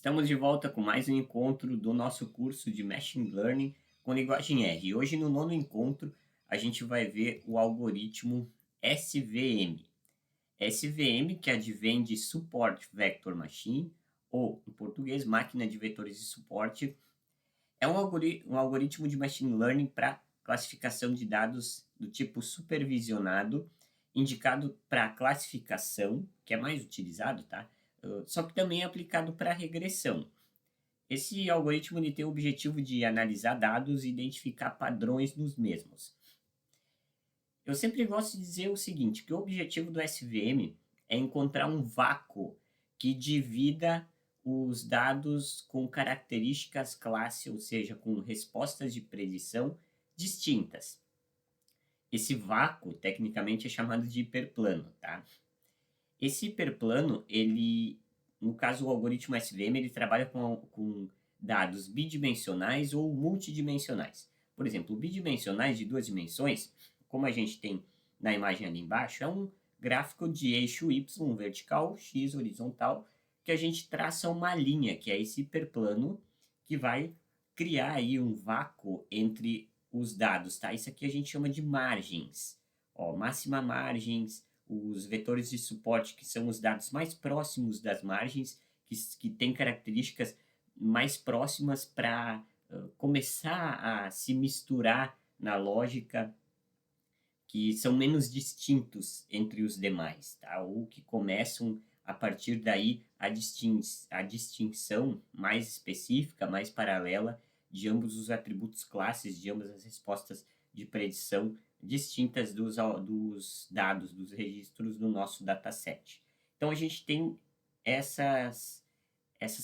Estamos de volta com mais um encontro do nosso curso de Machine Learning com linguagem R. E hoje, no nono encontro, a gente vai ver o algoritmo SVM. SVM, que advém de Support Vector Machine, ou, em português, Máquina de Vetores de Suporte, é um algoritmo de Machine Learning para classificação de dados do tipo supervisionado, indicado para classificação, que é mais utilizado, tá? Só que também é aplicado para regressão. Esse algoritmo ele tem o objetivo de analisar dados e identificar padrões nos mesmos. Eu sempre gosto de dizer o seguinte, que o objetivo do SVM é encontrar um vácuo que divida os dados com características classe, ou seja, com respostas de predição distintas. Esse vácuo, tecnicamente, é chamado de hiperplano, tá? Esse hiperplano, no caso, o algoritmo SVM, ele trabalha com dados bidimensionais ou multidimensionais. Por exemplo, bidimensionais de duas dimensões, como a gente tem na imagem ali embaixo, é um gráfico de eixo Y vertical, X horizontal, que a gente traça uma linha, que é esse hiperplano, que vai criar aí um vácuo entre os dados, tá? Isso aqui a gente chama de margens. Ó, máxima margens, os vetores de suporte, que são os dados mais próximos das margens, que têm características mais próximas para começar a se misturar na lógica, que são menos distintos entre os demais, tá? Ou que começam a partir daí a distinção mais específica, mais paralela de ambos os atributos classes, de ambas as respostas de predição distintas dos dados, dos registros do nosso dataset. Então, a gente tem essas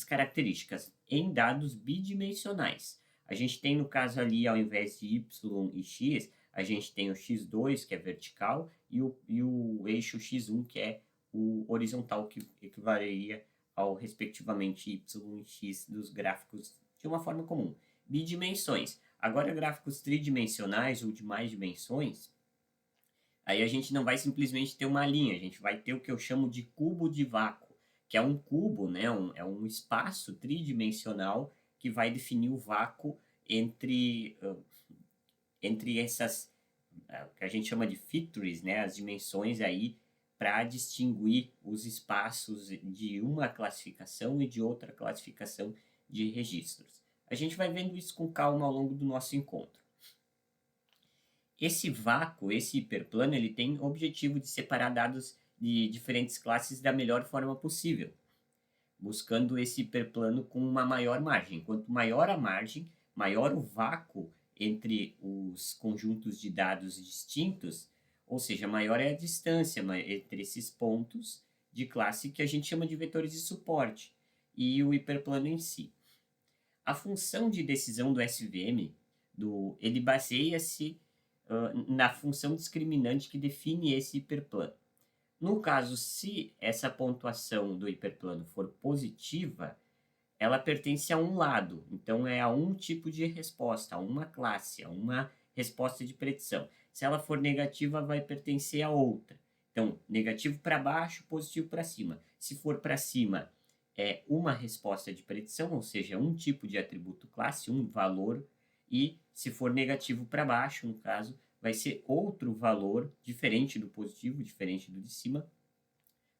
características em dados bidimensionais. A gente tem, no caso ali, ao invés de y e x, a gente tem o x2, que é vertical, e o eixo x1, que é o horizontal, que equivaleria ao, respectivamente, y e x dos gráficos de uma forma comum. Bidimensões. Agora, gráficos tridimensionais ou de mais dimensões, aí a gente não vai simplesmente ter uma linha, a gente vai ter o que eu chamo de cubo de vácuo, que é um cubo, né? É um espaço tridimensional que vai definir o vácuo entre essas, que a gente chama de features, né? As dimensões aí, para distinguir os espaços de uma classificação e de outra classificação de registros. A gente vai vendo isso com calma ao longo do nosso encontro. Esse vácuo, esse hiperplano, ele tem o objetivo de separar dados de diferentes classes da melhor forma possível, buscando esse hiperplano com uma maior margem. Quanto maior a margem, maior o vácuo entre os conjuntos de dados distintos, ou seja, maior é a distância entre esses pontos de classe que a gente chama de vetores de suporte e o hiperplano em si. A função de decisão do SVM, ele baseia-se na função discriminante que define esse hiperplano. No caso, se essa pontuação do hiperplano for positiva, ela pertence a um lado, então é a um tipo de resposta, a uma classe, a uma resposta de predição. Se ela for negativa, vai pertencer a outra. Então, negativo para baixo, positivo para cima. Se for para cima, é uma resposta de predição, ou seja, um tipo de atributo classe, um valor, e se for negativo para baixo, no caso, vai ser outro valor diferente do positivo, diferente do de cima,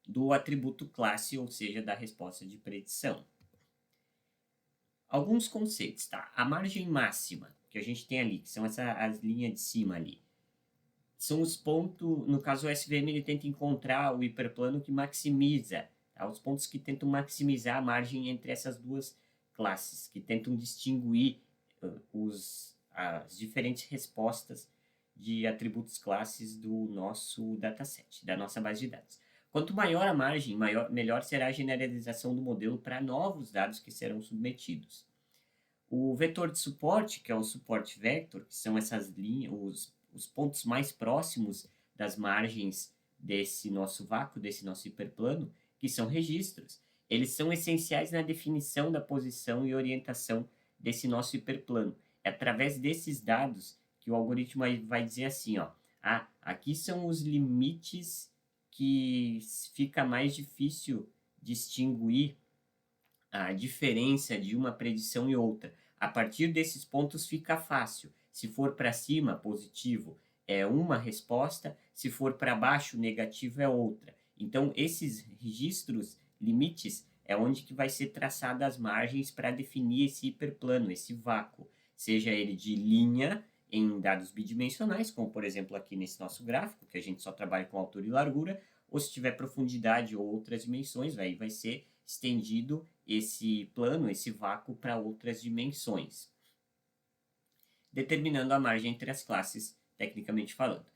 do atributo classe, ou seja, da resposta de predição. Alguns conceitos, tá? A margem máxima que a gente tem ali, que são as linhas de cima ali, são os pontos, no caso o SVM ele tenta encontrar o hiperplano que maximiza, tá? Os pontos que tentam maximizar a margem entre essas duas classes, que tentam distinguir as diferentes respostas de atributos classes do nosso dataset, da nossa base de dados. Quanto maior a margem, melhor será a generalização do modelo para novos dados que serão submetidos. O vetor de suporte, que é o support vector, que são essas linhas, os pontos mais próximos das margens desse nosso vácuo, desse nosso hiperplano, que são registros, eles são essenciais na definição da posição e orientação desse nosso hiperplano. É através desses dados que o algoritmo vai dizer assim, ó, aqui são os limites que fica mais difícil distinguir a diferença de uma predição e outra. A partir desses pontos fica fácil. Se for para cima, positivo, é uma resposta, se for para baixo, negativo é outra. Então, esses registros, limites, é onde que vai ser traçada as margens para definir esse hiperplano, esse vácuo, seja ele de linha em dados bidimensionais, como por exemplo aqui nesse nosso gráfico, que a gente só trabalha com altura e largura, ou se tiver profundidade ou outras dimensões, aí vai ser estendido esse plano, esse vácuo para outras dimensões, determinando a margem entre as classes, tecnicamente falando.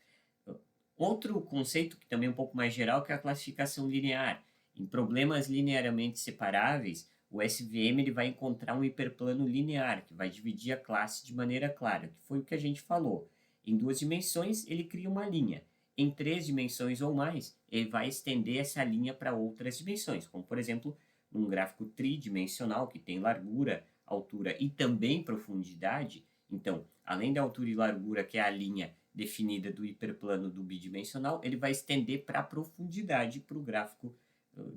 Outro conceito que também é um pouco mais geral, que é a classificação linear. Em problemas linearmente separáveis, o SVM ele vai encontrar um hiperplano linear, que vai dividir a classe de maneira clara, que foi o que a gente falou. Em 2 dimensões, ele cria uma linha. Em 3 dimensões ou mais, ele vai estender essa linha para outras dimensões, como, por exemplo, num gráfico tridimensional, que tem largura, altura e também profundidade. Então, além da altura e largura, que é a linha definida do hiperplano do bidimensional, ele vai estender para a profundidade para o gráfico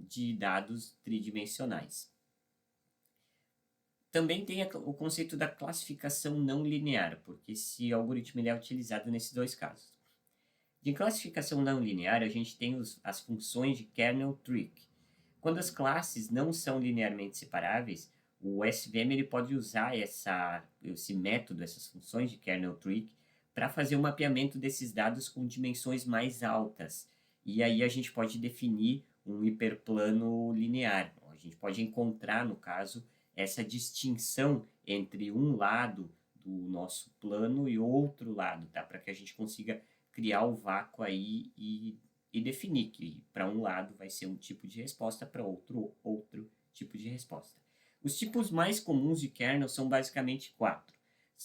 de dados tridimensionais. Também tem o conceito da classificação não linear, porque esse algoritmo ele é utilizado nesses 2 casos. De classificação não linear, a gente tem as funções de kernel trick. Quando as classes não são linearmente separáveis, o SVM ele pode usar esse método, essas funções de kernel trick, para fazer o mapeamento desses dados com dimensões mais altas. E aí a gente pode definir um hiperplano linear. A gente pode encontrar, no caso, essa distinção entre um lado do nosso plano e outro lado, tá? Para que a gente consiga criar o vácuo aí e definir que para um lado vai ser um tipo de resposta, para outro tipo de resposta. Os tipos mais comuns de kernel são basicamente 4.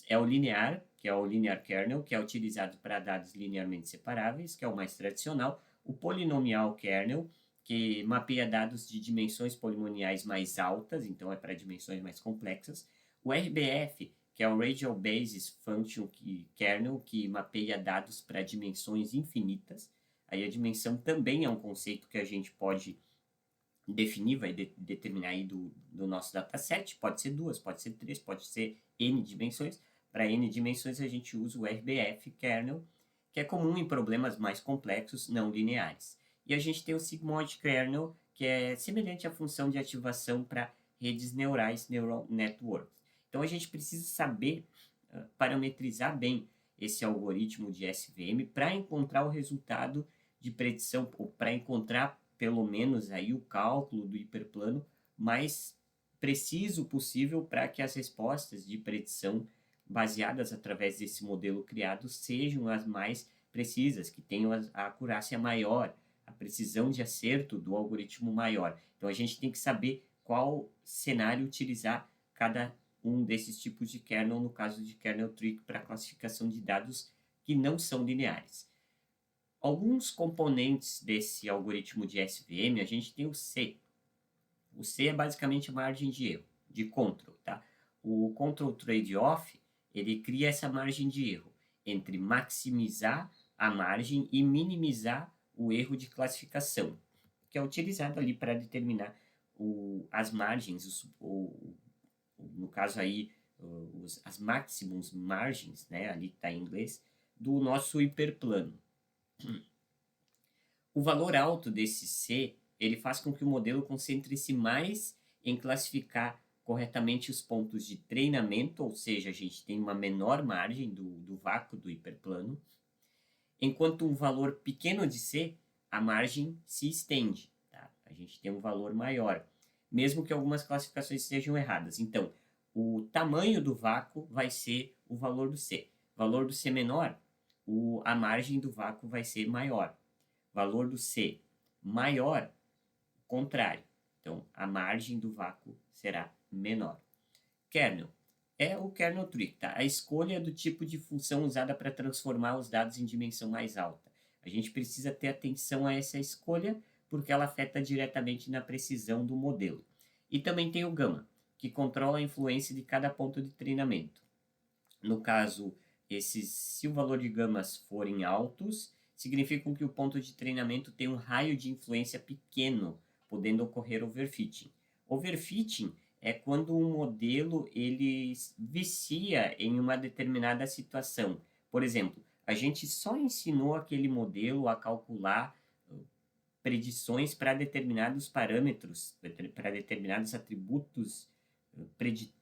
É o linear, que é o linear kernel, que é utilizado para dados linearmente separáveis, que é o mais tradicional. O polinomial kernel, que mapeia dados de dimensões polinomiais mais altas, então é para dimensões mais complexas. O RBF, que é o Radial Basis Function Kernel, que mapeia dados para dimensões infinitas. Aí a dimensão também é um conceito que a gente pode definir, vai determinar aí do nosso dataset. Pode ser 2, pode ser 3, pode ser N dimensões. Para N dimensões a gente usa o RBF Kernel, que é comum em problemas mais complexos não lineares. E a gente tem o Sigmoid Kernel, que é semelhante à função de ativação para redes neurais, Neural Networks. Então a gente precisa saber parametrizar bem esse algoritmo de SVM para encontrar o resultado de predição, ou para encontrar pelo menos aí o cálculo do hiperplano mais preciso possível para que as respostas de predição baseadas através desse modelo criado sejam as mais precisas, que tenham a acurácia maior, a precisão de acerto do algoritmo maior. Então a gente tem que saber qual cenário utilizar cada um desses tipos de kernel, no caso de kernel trick, para classificação de dados que não são lineares. Alguns componentes desse algoritmo de SVM, a gente tem o C. O C é basicamente a margem de erro, de control, tá? O control trade-off, ele cria essa margem de erro entre maximizar a margem e minimizar o erro de classificação, que é utilizado ali para determinar as margens, no caso aí, as maximum margens, né, ali que está em inglês, do nosso hiperplano. O valor alto desse C, ele faz com que o modelo concentre-se mais em classificar corretamente os pontos de treinamento, ou seja, a gente tem uma menor margem do vácuo do hiperplano, enquanto um valor pequeno de C, a margem se estende, tá? A gente tem um valor maior, mesmo que algumas classificações estejam erradas. Então, o tamanho do vácuo vai ser o valor do C. Valor do C menor, a margem do vácuo vai ser maior. Valor do C maior, contrário. Então, a margem do vácuo será menor. Kernel é o kernel trick, tá? A escolha do tipo de função usada para transformar os dados em dimensão mais alta. A gente precisa ter atenção a essa escolha, porque ela afeta diretamente na precisão do modelo. E também tem o gamma, que controla a influência de cada ponto de treinamento. No caso, se o valor de gamas forem altos, significam que o ponto de treinamento tem um raio de influência pequeno, podendo ocorrer overfitting. Overfitting é quando um modelo ele vicia em uma determinada situação. Por exemplo, a gente só ensinou aquele modelo a calcular predições para determinados parâmetros, para determinados atributos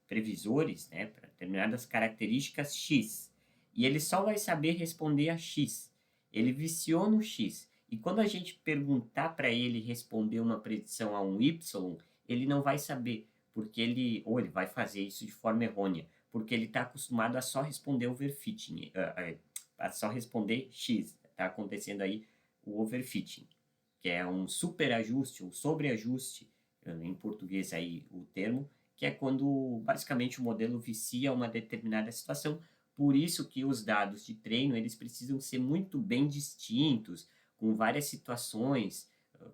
previsores, né, para determinadas características X. E ele só vai saber responder a X. Ele viciou no X. E quando a gente perguntar para ele responder uma predição a um Y, ele não vai saber, porque ou ele vai fazer isso de forma errônea, porque ele está acostumado a só responder overfitting, a só responder X. Está acontecendo aí o overfitting, que é um superajuste ou sobreajuste, em português aí o termo, que é quando basicamente o modelo vicia uma determinada situação. Por isso que os dados de treino eles precisam ser muito bem distintos, com várias situações,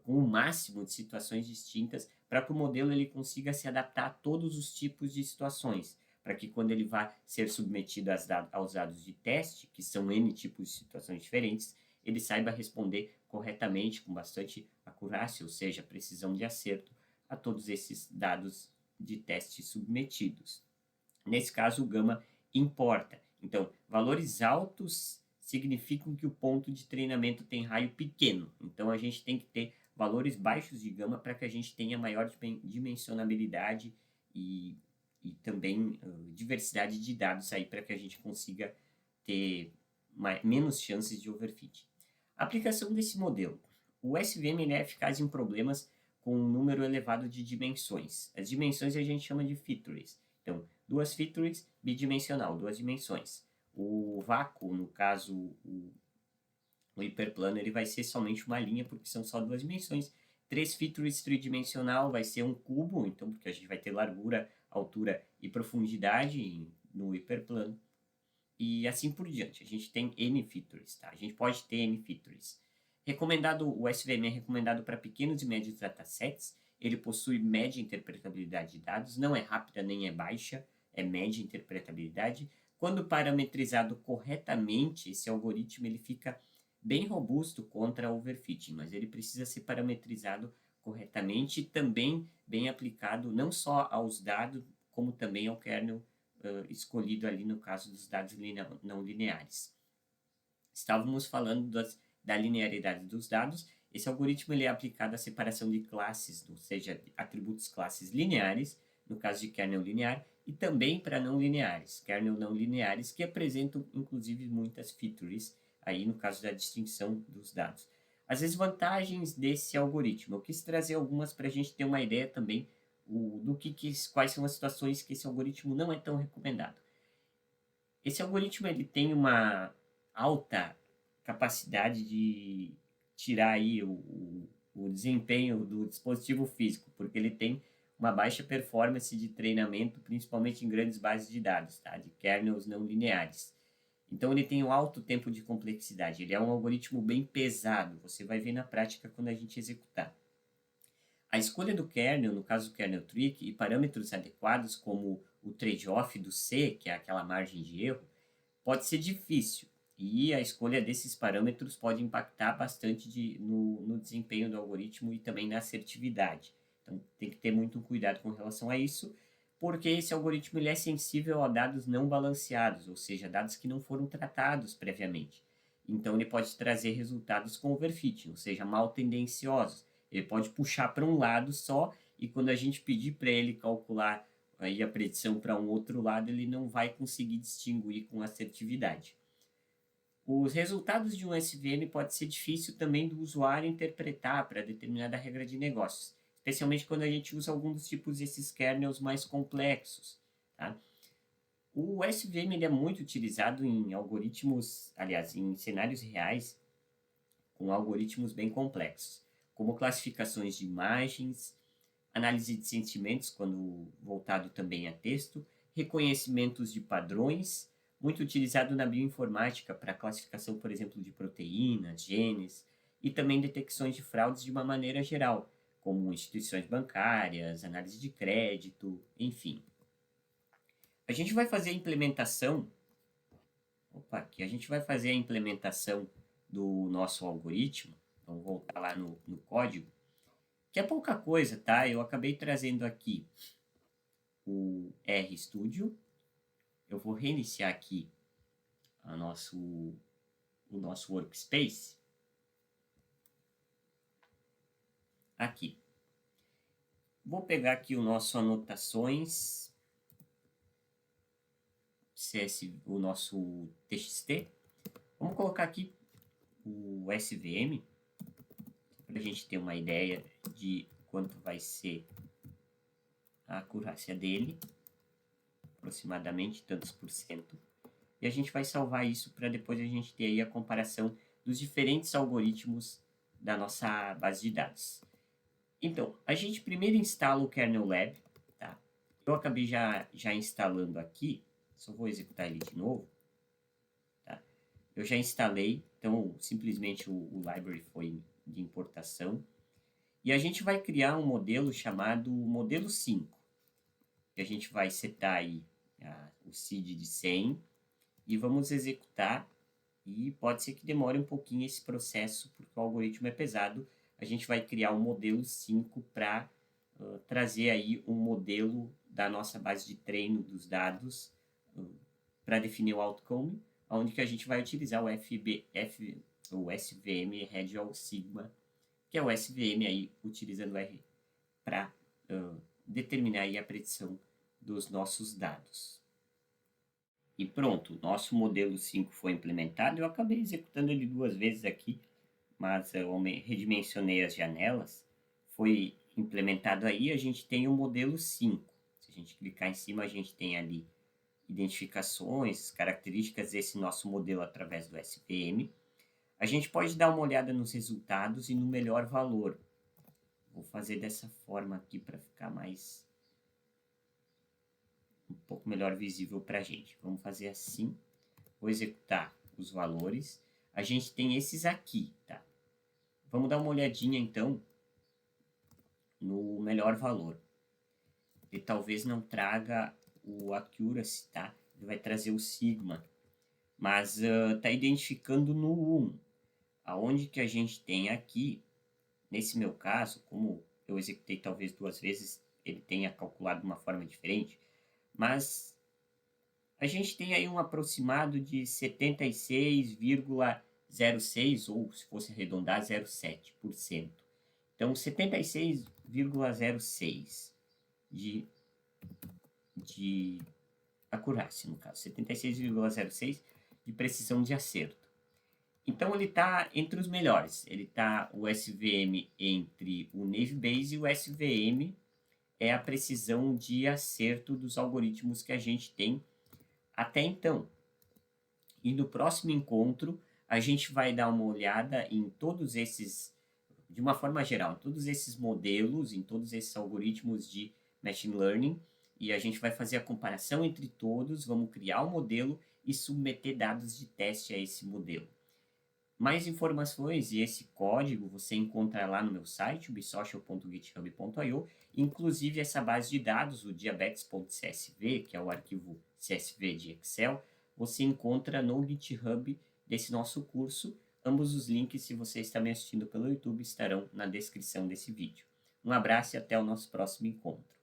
com o máximo de situações distintas, para que o modelo ele consiga se adaptar a todos os tipos de situações, para que quando ele vá ser submetido aos dados de teste, que são N tipos de situações diferentes, ele saiba responder corretamente, com bastante acurácia, ou seja, precisão de acerto, a todos esses dados de teste submetidos. Nesse caso, o gama importa. Então, valores altos significam que o ponto de treinamento tem raio pequeno. Então, a gente tem que ter valores baixos de gama para que a gente tenha maior dimensionabilidade e também diversidade de dados aí para que a gente consiga ter menos chances de overfit. A aplicação desse modelo. O SVM ele é eficaz em problemas com um número elevado de dimensões. As dimensões a gente chama de features. Então, duas features, bidimensional, duas dimensões. O vácuo, no caso, o hiperplano, ele vai ser somente uma linha, porque são só duas dimensões. Três features tridimensional vai ser um cubo, então, porque a gente vai ter largura, altura e profundidade no hiperplano. E assim por diante. A gente tem N features, tá? A gente pode ter N features. O SVM é recomendado para pequenos e médios datasets. Ele possui média interpretabilidade de dados, não é rápida nem é baixa, é média interpretabilidade. Quando parametrizado corretamente, esse algoritmo ele fica bem robusto contra overfitting, mas ele precisa ser parametrizado corretamente e também bem aplicado não só aos dados, como também ao kernel escolhido ali no caso dos dados não lineares. Estávamos falando da linearidade dos dados. Esse algoritmo ele é aplicado à separação de classes, ou seja, atributos classes lineares, no caso de kernel linear, e também para não lineares, kernel não lineares, que apresentam inclusive muitas features, aí no caso da distinção dos dados. As desvantagens desse algoritmo, eu quis trazer algumas para a gente ter uma ideia também quais são as situações que esse algoritmo não é tão recomendado. Esse algoritmo ele tem uma alta capacidade de tirar aí o desempenho do dispositivo físico, porque ele tem uma baixa performance de treinamento, principalmente em grandes bases de dados, tá? De kernels não lineares. Então, ele tem um alto tempo de complexidade. Ele é um algoritmo bem pesado. Você vai ver na prática quando a gente executar. A escolha do kernel, no caso do kernel trick, e parâmetros adequados, como o trade-off do C, que é aquela margem de erro, pode ser difícil. E a escolha desses parâmetros pode impactar bastante no desempenho do algoritmo e também na assertividade. Então, tem que ter muito cuidado com relação a isso, porque esse algoritmo ele é sensível a dados não balanceados, ou seja, dados que não foram tratados previamente. Então, ele pode trazer resultados com overfitting, ou seja, mal tendenciosos. Ele pode puxar para um lado só, e quando a gente pedir para ele calcular aí a predição para um outro lado, ele não vai conseguir distinguir com assertividade. Os resultados de um SVM pode ser difícil também do usuário interpretar para determinada regra de negócios, especialmente quando a gente usa alguns dos tipos desses kernels mais complexos. Tá? O SVM ele é muito utilizado em algoritmos, aliás, em cenários reais, com algoritmos bem complexos, como classificações de imagens, análise de sentimentos, quando voltado também a texto, reconhecimentos de padrões, muito utilizado na bioinformática para classificação, por exemplo, de proteínas, genes, e também detecções de fraudes de uma maneira geral, como instituições bancárias, análise de crédito, enfim. A gente vai fazer a implementação, aqui a gente vai fazer a implementação do nosso algoritmo, vamos voltar lá no código, que é pouca coisa, tá? Eu acabei trazendo aqui o RStudio. Eu vou reiniciar aqui o nosso workspace. Aqui. Vou pegar aqui o nosso anotações, o nosso TXT. Vamos colocar aqui o SVM, para a gente ter uma ideia de quanto vai ser a acurácia dele, aproximadamente tantos por cento. E a gente vai salvar isso para depois a gente ter aí a comparação dos diferentes algoritmos da nossa base de dados. Então, a gente primeiro instala o Kernel Lab, tá? Eu acabei já instalando aqui, só vou executar ele de novo, tá? Eu já instalei, então simplesmente o library foi de importação. E a gente vai criar um modelo chamado modelo 5, que a gente vai setar aí o seed de 100 e vamos executar. E pode ser que demore um pouquinho esse processo, porque o algoritmo é pesado. A gente vai criar um modelo 5 para trazer aí um modelo da nossa base de treino dos dados para definir o outcome, onde que a gente vai utilizar o SVM Red ao Sigma, que é o SVM aí utilizando R para determinar aí a predição dos nossos dados. E pronto, nosso modelo 5 foi implementado. Eu acabei executando ele 2 vezes aqui, mas eu redimensionei as janelas. Foi implementado aí, a gente tem o modelo 5. Se a gente clicar em cima, a gente tem ali identificações, características desse nosso modelo através do SVM. A gente pode dar uma olhada nos resultados e no melhor valor. Vou fazer dessa forma aqui para ficar um pouco melhor visível para a gente. Vamos fazer assim. Vou executar os valores. A gente tem esses aqui, tá? Vamos dar uma olhadinha, então, no melhor valor. Ele talvez não traga o accuracy, tá? Ele vai trazer o sigma. Mas tá identificando no 1. Aonde que a gente tem aqui, nesse meu caso, como eu executei talvez 2 vezes, ele tenha calculado de uma forma diferente, mas a gente tem aí um aproximado de 76,06, ou se fosse arredondar, 0,7%. Então, 76,06 de acurácia, no caso, 76,06 de precisão de acerto. Então, ele está entre os melhores. Ele está o SVM entre o Naive Bayes e o SVM é a precisão de acerto dos algoritmos que a gente tem até então. E no próximo encontro, a gente vai dar uma olhada em todos esses, de uma forma geral, em todos esses modelos, em todos esses algoritmos de Machine Learning, e a gente vai fazer a comparação entre todos, vamos criar um modelo e submeter dados de teste a esse modelo. Mais informações e esse código você encontra lá no meu site, ubsocial.github.io, inclusive essa base de dados, o diabetes.csv, que é o arquivo CSV de Excel, você encontra no GitHub desse nosso curso. Ambos os links, se você está me assistindo pelo YouTube, estarão na descrição desse vídeo. Um abraço e até o nosso próximo encontro.